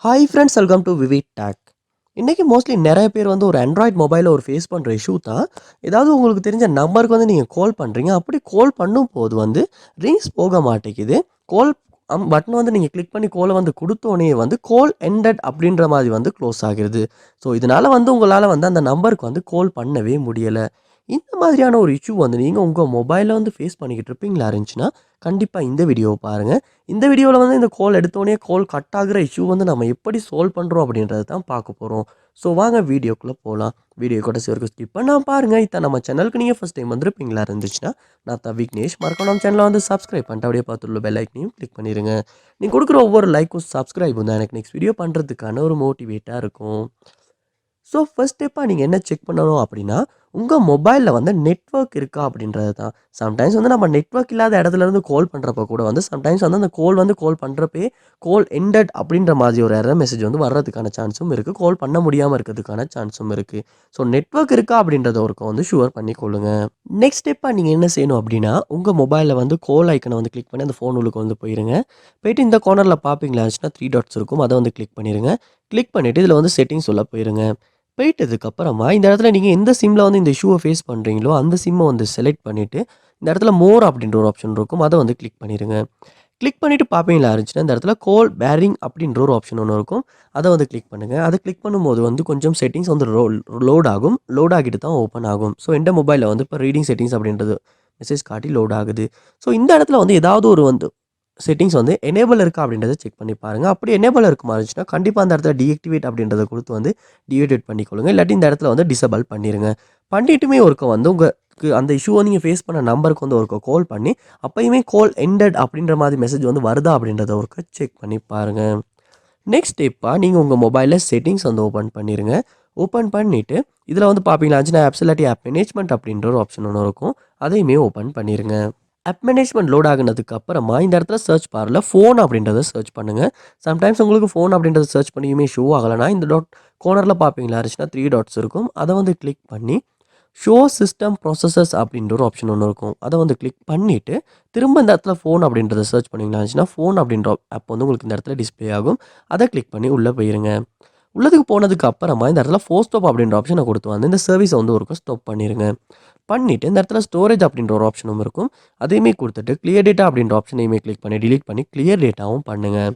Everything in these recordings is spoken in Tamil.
Hi friends, welcome to VividTech. இன்றைக்கி மோஸ்ட்லி நிறைய பேர் வந்து ஒரு ஆண்ட்ராய்ட் மொபைலில் ஒரு ஃபேஸ் பண்ணுற இஷ்யூ தான். ஏதாவது உங்களுக்கு தெரிஞ்ச நம்பருக்கு வந்து நீங்கள் கால் பண்ணுறீங்க. அப்படி கால் பண்ணும்போது வந்து ரிங்ஸ் போக மாட்டேங்குது. கால் பட்டன் வந்து நீங்கள் கிளிக் பண்ணி காலை வந்து கொடுத்தோன்னே வந்து கால் எண்டட் அப்படின்ற மாதிரி வந்து க்ளோஸ் ஆகிருது. ஸோ இதனால் வந்து உங்களால் வந்து அந்த நம்பருக்கு வந்து கால் பண்ணவே முடியலை. இந்த மாதிரியான ஒரு இஷ்யூ வந்து நீங்கள் உங்கள் மொபைலில் வந்து ஃபேஸ் பண்ணிக்கிட்டு இருப்பீங்களா இருந்துச்சுன்னா கண்டிப்பாக இந்த வீடியோவை பாருங்கள். இந்த வீடியோவில் வந்து இந்த கால் எடுத்தோடனே கால் கட் ஆகிற இஷ்யூ வந்து நம்ம எப்படி சால்வ் பண்ணுறோம் அப்படின்றது தான் பார்க்க போகிறோம். ஸோ வாங்க வீடியோக்குள்ளே போகலாம். வீடியோ கடைசி வரைக்கும் ஸ்கிப் பண்ணால் பாருங்கள். இதை நம்ம சேனலுக்கு நீங்கள் ஃபஸ்ட் டைம் வந்திருப்பீங்களா இருந்துச்சுன்னா நான் தான் விக்னேஷ். மறக்காம நம்ம சேனலை வந்து சப்ஸ்கிரைப் பண்ணிட்டு அப்படியே பார்த்துள்ள பெல் ஐக்கனையும் கிளிக் பண்ணிடுங்க. நீங்கள் கொடுக்குற ஒவ்வொரு லைக்கும் சப்ஸ்கிரைபும் தான் எனக்கு நெக்ஸ்ட் வீடியோ பண்ணுறதுக்கான ஒரு மோட்டிவேட்டாக இருக்கும். ஸோ ஃபர்ஸ்ட் ஸ்டெப்பாக நீங்கள் என்ன செக் பண்ணணும் அப்படின்னா, உங்கள் மொபைலில் வந்து நெட்வொர்க் இருக்கா அப்படின்றது தான். சம்டைம்ஸ் வந்து நம்ம நெட்வொர்க் இல்லாத இடத்துலேருந்து கால் பண்ணுறப்ப கூட வந்து சம்டைம்ஸ் வந்து அந்த கால் பண்ணுறப்பே கால் எண்டட் அப்படின்ற மாதிரி ஒரு எரர் மெசேஜ் வந்து வர்றதுக்கான சான்ஸும் இருக்குது. கால் பண்ண முடியாமல் இருக்கிறதுக்கான சான்ஸும் இருக்குது. ஸோ நெட்வொர்க் இருக்கா அப்படின்றத ஒருக்க வந்து ஷுவர் பண்ணிக்கொள்ளுங்க. நெக்ஸ்ட் ஸ்டெப்பாக நீங்கள் என்ன செய்யணும் அப்படின்னா, உங்கள் மொபைலில் வந்து கால் ஐக்கனை வந்து கிளிக் பண்ணி அந்த ஃபோன் உள்ளுக்கு வந்து போயிருங்க. போயிட்டு இந்த கார்னரில் பார்ப்பீங்களா இருந்துச்சுன்னா 3 டாட்ஸ் இருக்கும். அதை வந்து கிளிக் பண்ணிடுங்க. கிளிக் பண்ணிவிட்டு இதில் வந்து செட்டிங்ஸ் உள்ள போயிருங்க. போயிட்டதுக்கப்புறமா இந்த இடத்துல நீங்கள் எந்த சிம்மில் வந்து இந்த இஷ்யூவை ஃபேஸ் பண்ணுறீங்களோ அந்த சிம்மை வந்து செலக்ட் பண்ணிவிட்டு இந்த இடத்துல மோர் அப்படின்ற ஒரு ஆப்ஷன் இருக்கும். அதை வந்து கிளிக் பண்ணிடுங்க. கிளிக் பண்ணிவிட்டு பார்ப்பீங்களா இருந்துச்சுன்னா இந்த இடத்துல கால் பேரிங் அப்படின்ற ஒரு ஆப்ஷன் ஒன்று இருக்கும். அதை வந்து கிளிக் பண்ணுங்கள். அதை கிளிக் பண்ணும்போது வந்து கொஞ்சம் செட்டிங்ஸ் வந்து லோட் ஆகும். லோட் ஆகிட்டு தான் ஓப்பன் ஆகும். ஸோ எந்த மொபைலில் வந்து இப்போ ரீடிங் செட்டிங்ஸ் அப்படின்றது மெசேஜ் காட்டி லோட் ஆகுது. ஸோ இந்த இடத்துல வந்து ஏதாவது ஒரு வந்து செட்டிங்ஸ் வந்து எனேபிள் இருக்கா அப்படின்றத செக் பண்ணி பாருங்கள். அப்படி எனேபிள் இருக்க மாதிரி இருந்துச்சுன்னா கண்டிப்பாக அந்த இடத்துல டீஆக்டிவேட் அப்படின்றத கொடுத்து வந்து டீஆக்டிவேட் பண்ணிக்கொள்ளுங்க. இல்லாட்டி இந்த இடத்துல வந்து டிசேபிள் பண்ணிடுங்க. பண்ணிட்டுமே ஒருக்க வந்து உங்களுக்கு அந்த இஷ்யூவை நீங்கள் ஃபேஸ் பண்ண நம்பருக்கு வந்து ஒருக்க கால் பண்ணி அப்பயுமே கால் எண்டட் அப்படின்ற மாதிரி மெசேஜ் வந்து வருதா அப்படின்றத ஒருக்க செக் பண்ணி பாருங்கள். நெக்ஸ்ட் ஸ்டெப்பாக நீங்கள் உங்கள் மொபைலில் செட்டிங்ஸ் வந்து ஓப்பன் பண்ணிடுங்க. ஓப்பன் பண்ணிவிட்டு இதில் வந்து பார்ப்பீங்களா ஆப்ஸ் இல்லாட்டி ஆப் மேனேஜ்மெண்ட் அப்படின்ற ஒரு ஆப்ஷன் ஒன்று இருக்கும். அதையுமே ஓப்பன் பண்ணிடுங்க. ஆப் மேனேஜ்மெண்ட் லோட் ஆகுனதுக்கு அப்புறமா இந்த இடத்துல சர்ச் பாரில் ஃபோன் அப்படின்றத சர்ச் பண்ணுங்கள். சம்டைம்ஸ் உங்களுக்கு ஃபோன் அப்படின்றத சர்ச் பண்ணியுமே ஷோ ஆகலைன்னா இந்த கோனரில் பார்ப்பீங்களா இருந்துச்சுன்னா 3 டாட்ஸ் இருக்கும். அதை வந்து கிளிக் பண்ணி ஷோ சிஸ்டம் ப்ராசஸர்ஸ் அப்படின்ற ஒரு ஆப்ஷன் ஒன்று இருக்கும். அதை வந்து கிளிக் பண்ணிவிட்டு திரும்ப இந்த இடத்துல ஃபோன் அப்படின்றத சர்ச் பண்ணிங்களா இருந்துச்சுன்னா ஃபோன் அப்படின்ற ஆப் வந்து உங்களுக்கு இந்த இடத்துல டிஸ்பிளே ஆகும். அதை கிளிக் பண்ணி உள்ளே போயிருங்க. உள்ளதுக்கு போனதுக்கு அப்புறமா இந்த இடத்துல ஃபோர் ஸ்டாப் அப்படின்ற ஆப்ஷனை கொடுத்து வந்து இந்த சர்வீஸை வந்து ஒருக்க ஸ்டாப் பண்ணிடுங்க. பண்ணிவிட்டு இந்த இடத்துல ஸ்டோரேஜ் அப்படின்ற ஒரு ஆப்ஷனும் இருக்கும். அதையுமே கொடுத்துட்டு கிளியர் டேட்டா அப்படின்ற ஆப்ஷனையுமே கிளிக் பண்ணி டிலீட் பண்ணி கிளியர் டேட்டாவும் பண்ணுங்கள்.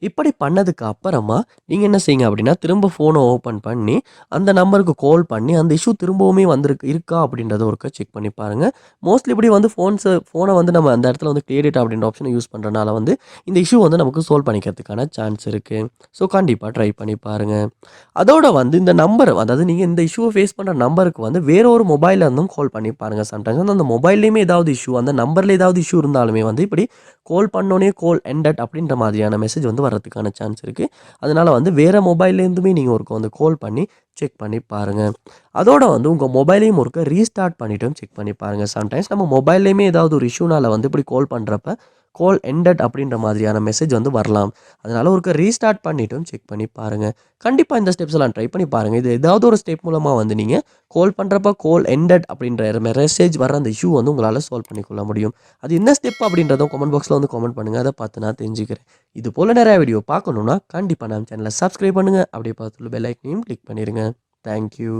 இப்படி பண்ணதுக்கு அப்புறமா நீங்கள் என்ன செய்யுங்க அப்படின்னா திரும்ப ஃபோனை ஓப்பன் பண்ணி அந்த நம்பருக்கு கால் பண்ணி அந்த இஷ்யூ திரும்பவுமே இருக்கா அப்படின்றத ஒருக்க செக் பண்ணி பாருங்கள். மோஸ்ட்லி இப்படி வந்து ஃபோனை வந்து நம்ம அந்த இடத்துல வந்து கிளியர் டேட்டா அப்படின்ற ஆப்ஷனை யூஸ் பண்ணுறனால வந்து இந்த இஷ்யூ வந்து நமக்கு சால்வ் பண்ணிக்கிறதுக்கான சான்ஸ் இருக்குது. ஸோ கண்டிப்பாக ட்ரை பண்ணி பாருங்கள். அதோட வந்து இந்த நம்பர் அதாவது நீங்கள் இந்த இஷ்யூவை ஃபேஸ் பண்ணுற நம்பருக்கு வந்து வேற ஒரு மொபைலில் இருந்தும் கால் பண்ணி பாருங்கள். சம்டைம்ஸ் வந்து அந்த மொபைல்லையுமே ஏதாவது இஷ்யூ அந்த நம்பரில் ஏதாவது இஷ்யூ இருந்தாலுமே வந்து இப்படி கால் பண்ணோன்னே கால் எண்டட் அப்படின்ற மாதிரியான மெசேஜ் வந்து வர்றதுக்கான சான்ஸ் இருக்குது. அதனால் வந்து வேறு மொபைல்லேருந்துமே நீங்கள் ஒருக்க வந்து கால் பண்ணி செக் பண்ணி பாருங்கள். அதோட வந்து உங்கள் மொபைலையும் ஒருக்க ரீஸ்டார்ட் பண்ணிவிட்டும் செக் பண்ணி பாருங்கள். சம்டைம்ஸ் நம்ம மொபைல்லையுமே ஏதாவது ஒரு இஷ்யூனால் வந்து இப்படி கால் பண்ணுறப்ப கால் எண்டட் அப்படின்ற மாதிரியான மெசேஜ் வந்து வரலாம். அதனால் ஒருக்க ரீஸ்டார்ட் பண்ணிவிட்டும் செக் பண்ணி பாருங்கள். கண்டிப்பாக இந்த ஸ்டெப்ஸ் எல்லாம் ட்ரை பண்ணி பாருங்கள். இது ஏதாவது ஒரு ஸ்டெப் மூலமாக வந்து நீங்கள் கால் பண்ணுறப்ப கால் எண்டட் அப்படின்ற மெசேஜ் வர அந்த இஷ்யூ வந்து உங்களால் சால்வ் பண்ணிக்கொள்ள முடியும். அது என்ன ஸ்டெப் அப்படின்றதும் கமெண்ட் பாக்ஸில் வந்து கமெண்ட் பண்ணுங்கள். அதை பார்த்து நான் தெரிஞ்சுக்கிறேன். இது போல் நிறையா வீடியோ பார்க்கணுன்னா கண்டிப்பாக நம்ம சேனலை சப்ஸ்கிரைப் பண்ணுங்கள். அப்படியே பார்த்துள்ள பெல் ஐக்கனையும் கிளிக் பண்ணிடுங்க. தேங்க்யூ.